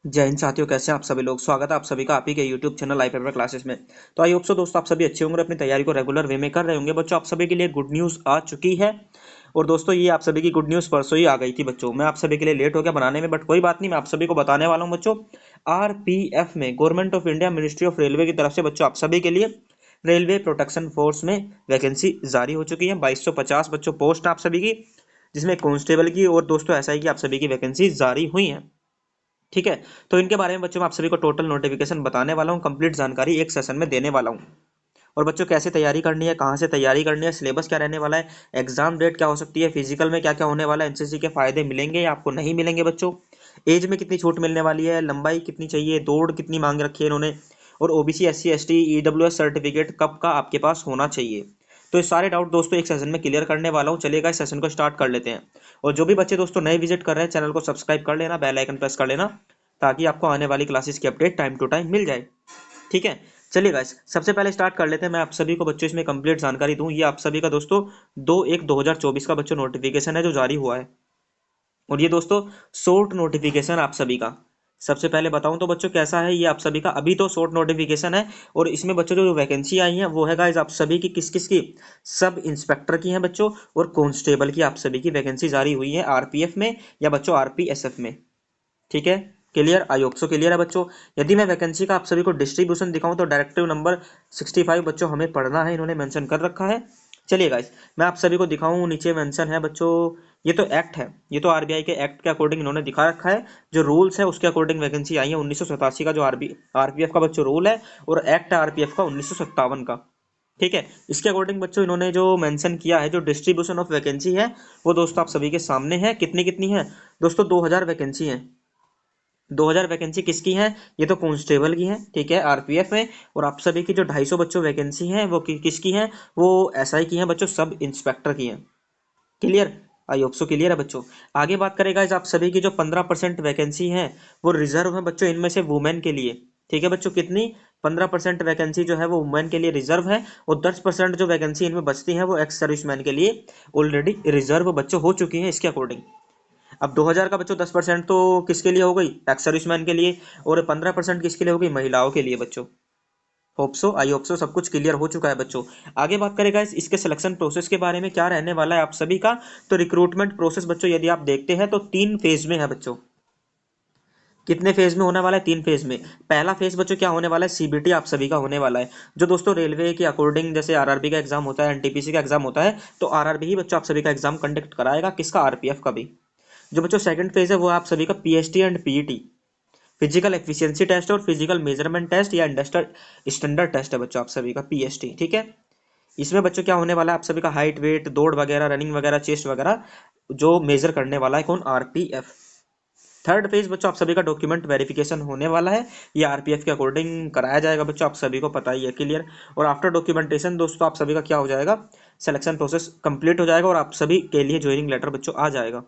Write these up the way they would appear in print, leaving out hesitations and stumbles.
जय हिंद साथियों, कैसे हैं आप सभी लोग। स्वागत है आप सभी का आप ही के YouTube channel live paper classes में। तो आई होप सो दोस्तों आप सभी अच्छे होंगे, अपनी तैयारी को रेगुलर वे में कर रहे होंगे। बच्चों आप सभी के लिए गुड न्यूज़ आ चुकी है। और दोस्तों ये आप सभी की गुड न्यूज़ परसों ही आ गई थी बच्चों। मैं आप सभी के लिए लेट हो गया बनाने में, बट कोई बात नहीं, मैं आप सभी को बताने वाला हूँ बच्चों। आरपीएफ में government of India ministry of railway की तरफ से बच्चों आप सभी के लिए रेलवे प्रोटेक्शन फोर्स में वैकेंसी जारी हो चुकी है। 2250 बच्चों पोस्ट आप सभी की, जिसमें कांस्टेबल की और दोस्तों एसआई की आप सभी की वैकेंसी जारी हुई है। ठीक है। तो इनके बारे में बच्चों मैं आप सभी को टोटल नोटिफिकेशन बताने वाला हूँ, कंप्लीट जानकारी एक सेशन में देने वाला हूँ। और बच्चों कैसे तैयारी करनी है, कहाँ से तैयारी करनी है, सिलेबस क्या रहने वाला है, एग्जाम डेट क्या हो सकती है, फिजिकल में क्या क्या होने वाला है, एनसीसी के फायदे मिलेंगे या आपको नहीं मिलेंगे बच्चों, एज में कितनी छूट मिलने वाली है, लंबाई कितनी चाहिए, दौड़ कितनी मांग रखी है इन्होंने, और OBC SC ST EWS certificate कब का आपके पास होना चाहिए। तो ये सारे डाउट दोस्तों एक सेशन में क्लियर करने वाला हूँ। चलिएगा इस सेशन को स्टार्ट कर लेते हैं। और जो भी बच्चे दोस्तों नए विजिट कर रहे हैं, चैनल को सब्सक्राइब कर लेना, बेल आइकन प्रेस कर लेना, ताकि आपको आने वाली क्लासेस की अपडेट टाइम टू टाइम मिल जाए। ठीक है। चलिए गाइस, सबसे पहले स्टार्ट कर लेते हैं। मैं आप सभी को बच्चों इसमें कंप्लीट जानकारी दूं। ये आप सभी का दोस्तों 2/1/2024 का बच्चों नोटिफिकेशन है जो जारी हुआ है। और ये दोस्तों शॉर्ट नोटिफिकेशन आप सभी का। सबसे पहले बताऊं तो बच्चों कैसा है ये आप सभी का, अभी तो शॉर्ट नोटिफिकेशन है। और इसमें बच्चों जो वैकेंसी आई है वो है गाइस आप सभी की किस किस की, सब इंस्पेक्टर की है बच्चों, और कांस्टेबल की आप सभी की वैकेंसी जारी हुई है आरपीएफ में या बच्चों आरपीएसएफ में। ठीक है। Clear, I hope so clear है बच्चों। यदि मैं वैकेंसी का आप सभी को डिस्ट्रीब्यूशन दिखाऊं तो डायरेक्टिव नंबर 65 बच्चों हमें पढ़ना है, इन्होंने मेंशन कर रखा है। चलिए गाइस, मैं आप सभी को दिखाऊं, नीचे मेंशन है बच्चों। ये तो एक्ट है, ये तो आरबीआई के एक्ट के अकॉर्डिंग इन्होंने दिखा रखा है। जो रूल्स है उसके अकॉर्डिंग वैकेंसी आई है 1987 का जो आरपीएफ का बच्चों रूल है, और एक्ट है आरपीएफ का 1957 का। ठीक है। इसके अकॉर्डिंग बच्चों इन्होंने जो मेंशन किया है, जो डिस्ट्रीब्यूशन ऑफ वैकेंसी है, वो दोस्तों आप सभी के सामने है। कितनी कितनी है दोस्तों, 2000 वैकेंसी है। 2000 वैकेंसी किसकी है, ये तो कांस्टेबल की है, ठीक है, आरपीएफ में। और आप सभी की जो 250 बच्चों वैकेंसी है वो किसकी है, वो एसआई की है बच्चों, सब इंस्पेक्टर की है। Clear, I hope so clear है बच्चों। आगे बात करेगा इस आप सभी की जो 15% वैकेंसी है वो रिजर्व है बच्चों, इनमें से वुमेन के लिए। ठीक है बच्चों, कितनी, 15% वैकेंसी जो है वो वुमेन के लिए रिजर्व है। और 10% जो वैकेंसी इनमें बचती है वो एक्स सर्विसमैन के लिए ऑलरेडी रिजर्व बच्चों हो चुकी है इसके अकॉर्डिंग। अब 2000 का बच्चों 10% तो किसके लिए हो गई, एक्स सर्विसमैन के लिए, और 15% किसके लिए हो गई, महिलाओं के लिए बच्चों। Hope so, I hope so सब कुछ क्लियर हो चुका है बच्चों। आगे बात करेगा इसके सिलेक्शन प्रोसेस के बारे में, क्या रहने वाला है आप सभी का। तो रिक्रूटमेंट प्रोसेस बच्चों यदि आप देखते हैं तो 3 फेज में है बच्चों। कितने फेज में होने वाला है, 3 फेज में। पहला फेज बच्चों क्या होने वाला है, सीबीटी आप सभी का होने वाला है। जो दोस्तों रेलवे के अकॉर्डिंग जैसे आरआरबी का एग्जाम होता है, एनटीपीसी का एग्जाम होता है, तो आरआरबी ही बच्चों आप सभी का एग्जाम कंडक्ट कराएगा, किसका, आरपीएफ का भी। जो बच्चों सेकंड फेज है वो आप सभी का PST and PET, physical efficiency test और फिजिकल मेजरमेंट टेस्ट या इंडस्ट्रियल स्टैंडर्ड टेस्ट है बच्चों आप सभी का, पीएसटी। ठीक है। इसमें बच्चों क्या होने वाला है, आप सभी का हाइट वेट दौड़ वगैरह रनिंग वगैरह चेस्ट वगैरह जो मेजर करने वाला है, कौन, आरपीएफ। थर्ड फेज बच्चों आप सभी का डॉक्यूमेंट वेरिफिकेशन होने वाला है, ये आरपीएफ के अकॉर्डिंग कराया जाएगा बच्चों, आप सभी को पता ही है। क्लियर। और आफ्टर डॉक्यूमेंटेशन दोस्तों आप सभी का क्या हो जाएगा, सिलेक्शन प्रोसेस कंप्लीट हो जाएगा और आप सभी के लिए ज्वाइनिंग लेटर बच्चों आ जाएगा।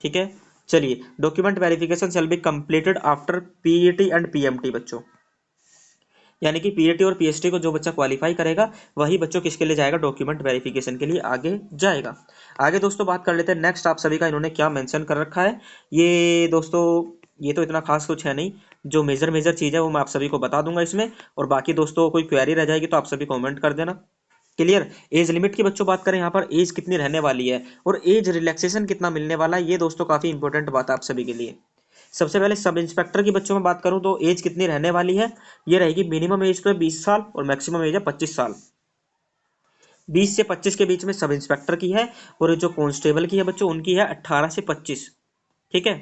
ठीक है। चलिए, document verification shall be completed after PET and PMT बच्चों, यानी कि पीएटी और पीएसटी को जो बच्चा क्वालिफाई करेगा वही बच्चों किसके लिए जाएगा, डॉक्यूमेंट वेरिफिकेशन के लिए आगे जाएगा। आगे दोस्तों बात कर लेते हैं नेक्स्ट, आप सभी का इन्होंने क्या मेंशन कर रखा है। ये दोस्तों, ये तो इतना खास कुछ है नहीं, जो मेजर मेजर चीज़ है वो मैं आप सभी को बता दूंगा इसमें। और बाकी दोस्तों कोई क्वेरी रह जाएगी तो आप सभी कमेंट कर देना। क्लियर। एज लिमिट की बच्चों बात करें, यहाँ पर एज कितनी रहने वाली है और एज रिलैक्सेशन कितना मिलने वाला है, ये दोस्तों काफी इंपॉर्टेंट बात है आप सभी के लिए। सबसे पहले सब इंस्पेक्टर की बच्चों में बात करूं तो एज कितनी रहने वाली है, ये रहेगी, मिनिमम एज तो है 20 साल और मैक्सिमम एज है 25 साल। 20 से 25 के बीच में सब इंस्पेक्टर की है, और जो कांस्टेबल की है बच्चों उनकी है 18 से 25। ठीक है।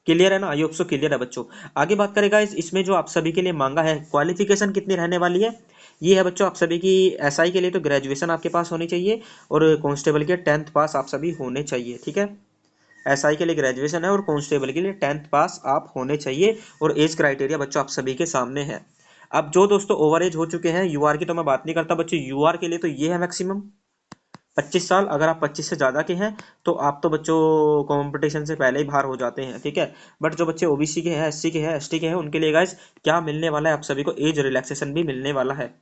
क्लियर है ना, आई होप सो क्लियर है बच्चों। आगे बात करेगा इसमें जो आप सभी के लिए मांगा है, क्वालिफिकेशन कितनी रहने वाली है, ये है बच्चों आप सभी की। एसआई के लिए तो ग्रेजुएशन आपके पास होनी चाहिए, और कांस्टेबल के 10th पास आप सभी होने चाहिए। ठीक है। एसआई के लिए ग्रेजुएशन है और कांस्टेबल के लिए 10th पास आप होने चाहिए। और एज क्राइटेरिया बच्चों आप सभी के सामने है। अब जो दोस्तों ओवर एज हो चुके हैं, यूआर की तो मैं बात नहीं करता बच्चों, यूआर के लिए तो ये है मैक्सिमम 25 साल। अगर आप 25 से ज़्यादा के हैं तो आप तो बच्चों कंपटीशन से पहले ही बाहर हो जाते हैं। ठीक है। बट जो बच्चे ओबीसी के हैं, एससी के हैं, एसटी के हैं, उनके लिए गाइस क्या मिलने वाला है, आप सभी को एज रिलैक्सेशन भी मिलने वाला है।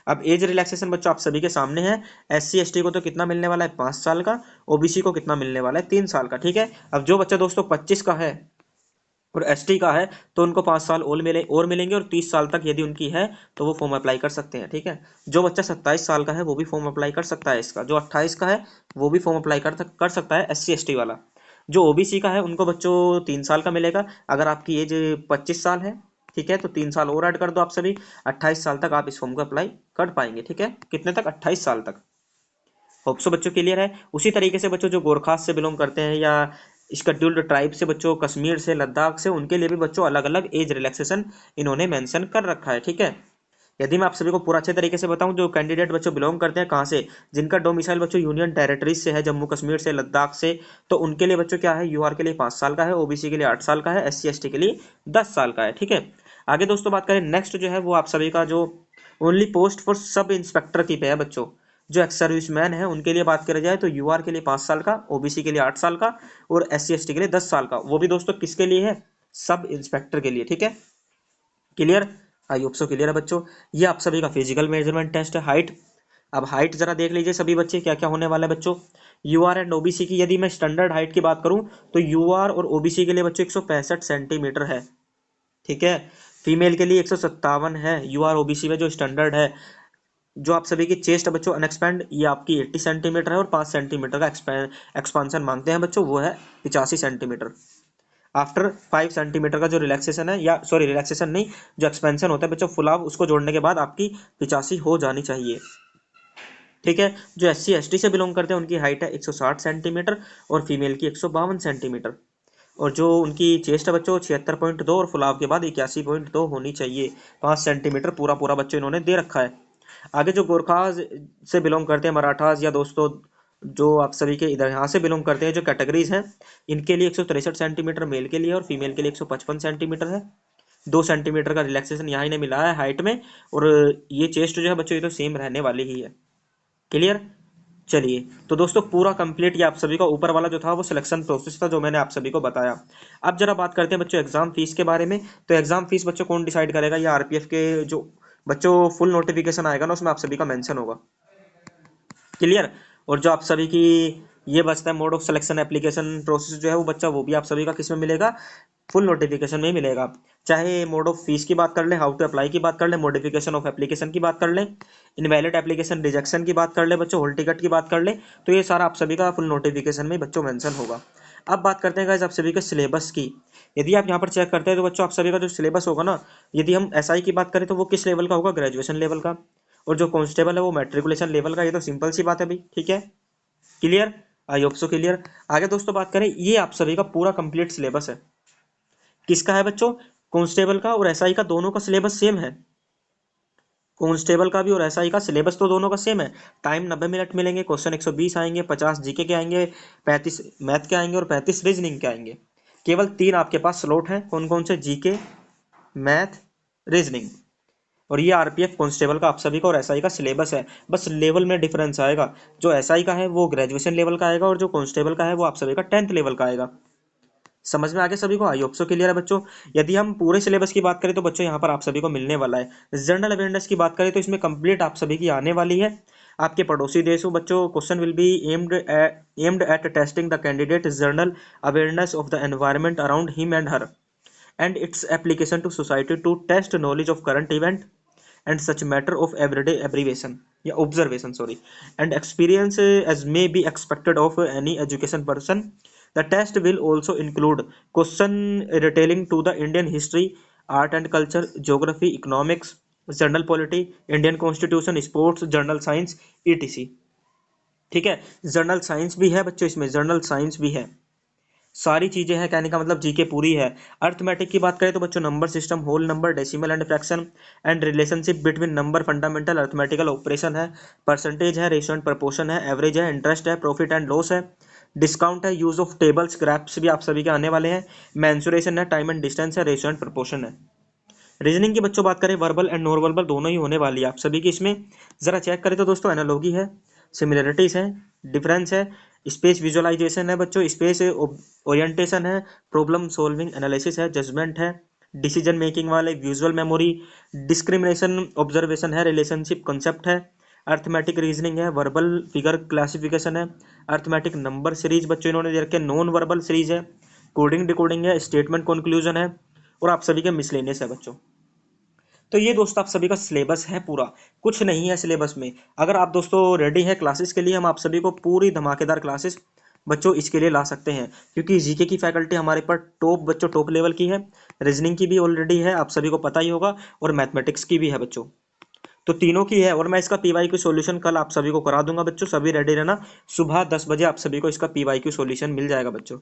अब एज रिलैक्सेशन बच्चों आप सभी के सामने है। एससी एसटी को तो कितना मिलने वाला है, 5 साल का। ओबीसी को कितना मिलने वाला है, 3 साल का। ठीक है। अब जो बच्चा दोस्तों 25 का है, और एसटी का है तो उनको 5 साल और मिलेंगे, और 30 साल तक यदि उनकी है तो वो फॉर्म अप्लाई कर सकते हैं। ठीक है, जो बच्चा 27 साल का है वो भी फॉर्म अप्लाई कर सकता है इसका, जो 28 का है वो भी फॉर्म अप्लाई कर सकता है, SC ST वाला। जो ओबीसी का है उनको बच्चों 3 साल का मिलेगा। अगर आपकी एज 25 साल है, ठीक है, तो 3 साल और ऐड कर दो आप सभी, 28 साल तक आप इस फॉर्म को अप्लाई कर पाएंगे। ठीक है, कितने तक? 28 साल तक। होप सो बच्चों क्लियर है। उसी तरीके से बच्चों जो गोरखास से बिलोंग करते हैं या शेड्यूल्ड ट्राइब से बच्चों, कश्मीर से, लद्दाख से, उनके लिए भी बच्चों अलग अलग एज रिलैक्सेशन इन्होंने मेंशन कर रखा है। ठीक है, यदि मैं आप सभी को पूरा अच्छे तरीके से बताऊं, जो कैंडिडेट बच्चों बिलोंग करते हैं कहाँ से, जिनका डोमिसाइल बच्चों यूनियन टेरिटरीज से है, जम्मू कश्मीर से, लद्दाख से, तो उनके लिए बच्चों क्या है, यूआर के लिए 5 साल का है, ओबीसी के लिए 8 साल का है, SC ST के लिए 10 साल का है। ठीक है, आगे दोस्तों बात करें नेक्स्ट जो है वो आप सभी का जो only post for sub inspector की पे है बच्चों, जो एक्स सर्विसमैन है उनके लिए बात करी जाए तो यूआर के लिए 5 साल का, ओबीसी के लिए 8 साल का, और SC ST के लिए 10 साल का। वो भी दोस्तों किसके लिए है? सब इंस्पेक्टर के लिए। ठीक है, clear? I hope so clear है बच्चों। ये आप सभी का फिजिकल मेजरमेंट टेस्ट है, हाइट। अब हाइट जरा देख लीजिए सभी बच्चे, क्या क्या होने वाला है बच्चों। यूआर एंड ओबीसी की यदि मैं स्टैंडर्ड हाइट की बात करूं तो यूआर और ओबीसी के लिए बच्चों 165 सेंटीमीटर है। ठीक है, फीमेल के लिए 157 है यूआर ओबीसी में जो स्टैंडर्ड है। जो आप सभी की चेस्ट है बच्चों अनएक्सपैंड, ये आपकी 80 सेंटीमीटर है, और 5 सेंटीमीटर का एक्सपांसन मांगते हैं बच्चों, वो है 85 सेंटीमीटर। आफ्टर 5 सेंटीमीटर का जो रिलैक्सेशन है, या सॉरी रिलैक्सेशन नहीं, जो एक्सपेंशन होता है बच्चों फुलाव, उसको जोड़ने के बाद आपकी 85 हो जानी चाहिए। ठीक है, जो SC ST से बिलोंग करते हैं उनकी हाइट है 160 सेंटीमीटर, और फीमेल की 152 सेंटीमीटर। और जो उनकी चेस्ट है बच्चों 76.2, और फुलाव के बाद 81.2 होनी चाहिए। 5 सेंटीमीटर पूरा पूरा बच्चों इन्होंने दे रखा है। आगे जो गोरखाज से बिलोंग करते हैं, मराठाज, या दोस्तों जो आप सभी के इधर यहाँ से बिलोंग करते हैं, जो कैटेगरीज हैं, इनके लिए 163 सेंटीमीटर मेल के लिए, और फीमेल के लिए 155 सेंटीमीटर है। 2 सेंटीमीटर का रिलैक्सेशन यहाँ इन्हें मिला है हाइट में, और ये चेस्ट जो है बच्चों ये तो सेम रहने वाली ही है। क्लियर? चलिए, तो दोस्तों पूरा कंप्लीट ये आप सभी का ऊपर वाला जो था वो सिलेक्शन प्रोसेस था जो मैंने आप सभी को बताया। अब जरा बात करते हैं बच्चों एग्जाम फीस के बारे में। तो एग्जाम फीस बच्चों कौन डिसाइड करेगा? ये आरपीएफ के जो बच्चों फुल नोटिफिकेशन आएगा ना, उसमें आप सभी का मेंशन होगा। क्लियर? और जो आप सभी की ये बचता है mode of selection application process जो है वो बच्चा, वो भी आप सभी का किस में मिलेगा? फुल नोटिफिकेशन में ही मिलेगा। चाहे मोड ऑफ फीस की बात कर ले, हाउ टू अप्लाई की बात कर ले, मॉडिफिकेशन ऑफ एप्लीकेशन की बात कर ले, इनवैलिड एप्लीकेशन रिजेक्शन की बात कर ले बच्चों, हॉल टिकट की बात कर ले, तो ये सारा आप सभी का फुल नोटिफिकेशन में बच्चों मेंशन होगा। अब बात करते हैं गाइस आप सभी के सिलेबस की। यदि आप यहाँ पर चेक करते हैं तो बच्चों आप सभी का जो सिलेबस होगा ना, यदि हम एसआई की बात करें तो वो किस लेवल का होगा? ग्रेजुएशन लेवल का। और जो कांस्टेबल है वो मैट्रिकुलेशन लेवल का। ये तो सिंपल सी बात है भाई। ठीक है, clear? I hope so clear. आगे दोस्तों बात करें, ये आप सभी का पूरा कंप्लीट सिलेबस है। किसका है बच्चों? कांस्टेबल का और एसआई का, दोनों का सिलेबस सेम है। कांस्टेबल का भी और एसआई का सिलेबस तो दोनों का सेम है। टाइम 90 मिनट मिलेंगे, क्वेश्चन 120 आएंगे, 50 जीके के आएंगे, 35 मैथ के आएंगे, और 35 रीजनिंग के आएंगे। केवल 3 आपके पास स्लॉट हैं, कौन कौन से? GK, math, reasoning. और ये आरपीएफ कांस्टेबल का आप सभी का और एसआई का सिलेबस है। बस लेवल में डिफरेंस आएगा, जो एसआई का है वो ग्रेजुएशन लेवल का आएगा, और जो कांस्टेबल का है वो आप सभी का 10th लेवल का आएगा। समझ में आगे सभी को? आई होप सो क्लियर है बच्चों। यदि हम पूरे सिलेबस की बात करें तो बच्चों यहाँ पर आप सभी को मिलने वाला है। जनरल अवेयरनेस की बात करें तो इसमें कंप्लीट आप सभी की आने वाली है। आपके पड़ोसी देश हो बच्चों, question will be aimed at testing the candidate general awareness of the environment around him and her and its application to society to test knowledge of current event and such matter of everyday abbreviation या observation sorry and experience as may be expected of any education person. The test will also include question retailing to the Indian history, art and culture, geography, economics, general polity, Indian constitution, sports, general science, etc. ठीक है, general science भी है बच्चों, इसमें general science भी है, सारी चीजें हैं, कहने का मतलब जीके पूरी है। अर्थमेटिक की बात करें तो बच्चों number system, whole number, decimal and fraction and relationship between number, fundamental arithmetical operation है, परसेंटेज है, रेशियो एंड प्रपोर्शन है, एवरेज है, इंटरेस्ट है, प्रॉफिट एंड लॉस है, डिस्काउंट है, यूज ऑफ टेबल्स, ग्राफ्स भी आप सभी के आने वाले हैं, मेंसुरेशन है, टाइम एंड डिस्टेंस है, रेशियो एंड प्रपोर्शन है। रीजनिंग की बच्चों बात करें, वर्बल एंड नॉन वर्बल दोनों ही होने वाली है आप सभी की। इसमें जरा चेक करें तो दोस्तों एनालॉगी है, सिमिलरिटीज है, डिफरेंस है, स्पेस विजुअलाइजेशन है बच्चों, स्पेस ओरिएंटेशन है, प्रॉब्लम सॉल्विंग एनालिसिस है, जजमेंट है, डिसीजन मेकिंग वाले, विजुअल मेमोरी, डिस्क्रिमिनेशन ऑब्जर्वेशन है, रिलेशनशिप कंसेप्ट है, अर्थमेटिक रीजनिंग है, वर्बल फिगर क्लासिफिकेशन है, अर्थमेटिक नंबर सीरीज बच्चों इन्होंने दे रखे, नॉन वर्बल सीरीज है, कोडिंग डिकोडिंग है, स्टेटमेंट कंक्लूजन है और आप सभी के मिसलेनियस है बच्चों। तो ये दोस्तों आप सभी का सिलेबस है पूरा, कुछ नहीं है सिलेबस में। अगर आप दोस्तों रेडी है क्लासेस के लिए, हम आप सभी को पूरी धमाकेदार क्लासेस बच्चों इसके लिए ला सकते हैं, क्योंकि जीके की फैकल्टी हमारे पर टॉप बच्चों टॉप लेवल की है, रीजनिंग की भी ऑलरेडी है, आप सभी को पता ही होगा, और मैथमेटिक्स की भी है बच्चों। तो तीनों की है, और मैं इसका पीवाई क्यू सॉल्यूशन कल आप सभी को करा दूंगा बच्चों, सभी रेडी रहना। सुबह 10 बजे आप सभी को इसका पीवाई क्यू सॉल्यूशन मिल जाएगा बच्चों।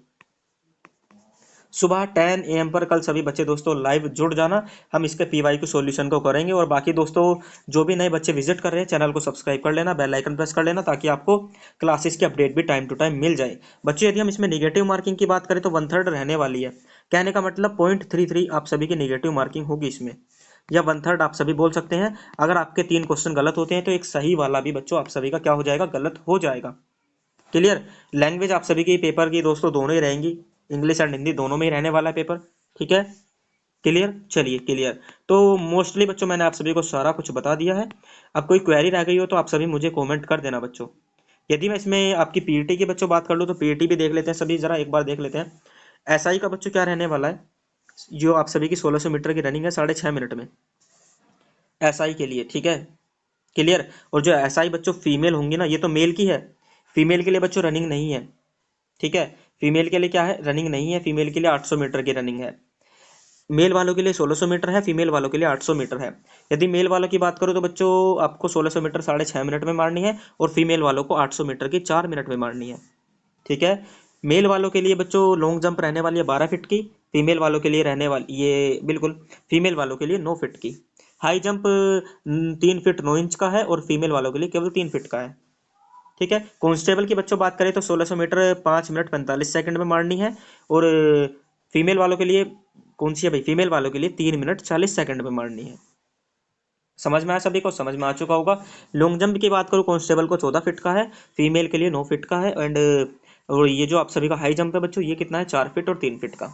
सुबह 10 AM पर कल सभी बच्चे दोस्तों लाइव जुड़ जाना, हम इसके पीवाई क्यू सॉल्यूशन को करेंगे। और बाकी दोस्तों जो भी नए बच्चे विजिट कर रहे हैं, चैनल को सब्सक्राइब कर लेना, बेल आइकन प्रेस कर लेना, ताकि आपको क्लासेस की अपडेट भी टाइम टू टाइम मिल जाए बच्चों। यदि हम इसमें निगेटिव मार्किंग की बात करें तो 1/3 रहने वाली है, कहने का मतलब 0.33 आप सभी की निगेटिव मार्किंग होगी इसमें, या 1/3 आप सभी बोल सकते हैं। अगर आपके 3 क्वेश्चन गलत होते हैं तो एक सही वाला भी बच्चों आप सभी का क्या हो जाएगा, गलत हो जाएगा। क्लियर। लैंग्वेज आप सभी की पेपर की दोस्तों दोनों ही रहेंगी, इंग्लिश एंड हिंदी दोनों में ही रहने वाला है पेपर, ठीक है। क्लियर, चलिए क्लियर। तो मोस्टली बच्चों मैंने आप सभी को सारा कुछ बता दिया है। अब कोई क्वेरी रह गई हो तो आप सभी मुझे कमेंट कर देना बच्चों। यदि मैं इसमें आपकी पीईटी की बच्चों बात कर लूँ तो पीईटी भी देख लेते हैं सभी, जरा एक बार देख लेते हैं। एसआई का बच्चों क्या रहने वाला है, जो आप सभी की 1600 मीटर की रनिंग है 6.5 मिनट में एसआई के लिए, ठीक है। क्लियर। और जो एसआई बच्चों फीमेल होंगी ना, ये तो मेल की है, फीमेल के लिए बच्चों रनिंग नहीं है, ठीक है। फीमेल के लिए क्या है, रनिंग नहीं है, फीमेल के लिए 800 मीटर की रनिंग है। मेल वालों के लिए 1600 मीटर है, फीमेल वालों के लिए 800 मीटर है। यदि मेल वालों की बात करूं तो बच्चों आपको 1600 मीटर 6.5 मिनट में मारनी है, और फीमेल वालों को 800 मीटर की 4 मिनट में मारनी है, ठीक है। मेल वालों के लिए बच्चों लॉन्ग जंप रहने वाली है 12 फीट की, फीमेल वालों के लिए रहने वाली ये बिल्कुल फीमेल वालों के लिए 9 फीट की। हाई जंप 3 फीट 9 इंच का है, और फीमेल वालों के लिए केवल 3 फीट का है, ठीक है। कांस्टेबल की बच्चों बात करें तो 1600 मीटर 5 मिनट 45 सेकंड में मारनी है, और फीमेल वालों के लिए कौन सी है भाई, फीमेल वालों के लिए 3 मिनट 40 सेकंड में मारनी है। समझ में आया सभी को, समझ में आ चुका होगा। लॉन्ग जंप की बात करूँ कांस्टेबल को 14 फीट का है, फीमेल के लिए 9 फीट का है, एंड और ये जो आप सभी का हाई जंप है बच्चों, ये कितना है 4 फीट और 3 फीट का।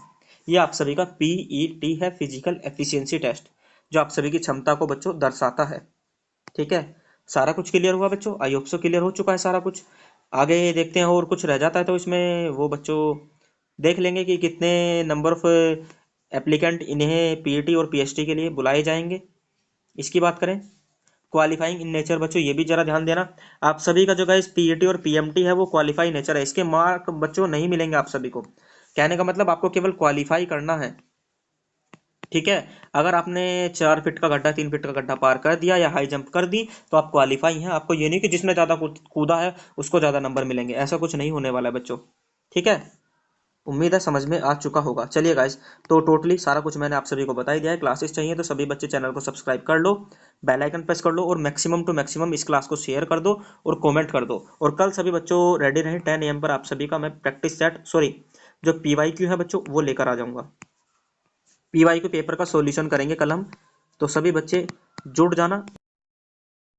ये आप सभी का पीईटी है, फिजिकल एफिशिएंसी टेस्ट, जो आप सभी की क्षमता को बच्चों दर्शाता है, ठीक है। सारा कुछ क्लियर हुआ बच्चों, आई होप सो क्लियर हो चुका है सारा कुछ। आगे देखते हैं, और कुछ रह जाता है तो इसमें वो बच्चों देख लेंगे कि कितने नंबर ऑफ एप्लीकेंट इन्हें पीईटी और पीएचडी के लिए बुलाए जाएंगे, इसकी बात करें। क्वालिफाइंग इन नेचर बच्चों ये भी जरा ध्यान देना, आप सभी का जो गाइस पीईटी और पीएमटी है वो क्वालिफाई नेचर है, इसके मार्क बच्चों नहीं मिलेंगे आप सभी को। कहने का मतलब आपको केवल क्वालिफाई करना है, ठीक है। अगर आपने 4 फीट का गड्ढा 3 फीट का गड्ढा पार कर दिया या हाई जंप कर दी तो आप क्वालिफाई हैं। आपको ये नहीं कि जिसने ज्यादा कूदा है उसको ज्यादा नंबर मिलेंगे, ऐसा कुछ नहीं होने वाला है बच्चों, ठीक है। उम्मीद है समझ में आ चुका होगा। चलिए गाइस, तो टोटली सारा कुछ मैंने आप सभी को बता ही दिया है। क्लासेस चाहिए तो सभी बच्चे चैनल को सब्सक्राइब कर लो, बेल आइकन प्रेस कर लो, और मैक्सिमम टू मैक्सिमम इस क्लास को शेयर कर दो और कमेंट कर दो। और कल सभी बच्चों रेडी रहें, 10 AM पर आप सभी का मैं प्रैक्टिस सेट सॉरी जो पीवाईक्यू है बच्चों वो लेकर आ जाऊंगा। पीवाईक्यू पेपर का सॉल्यूशन करेंगे कल हम, तो सभी बच्चे जुड़ जाना।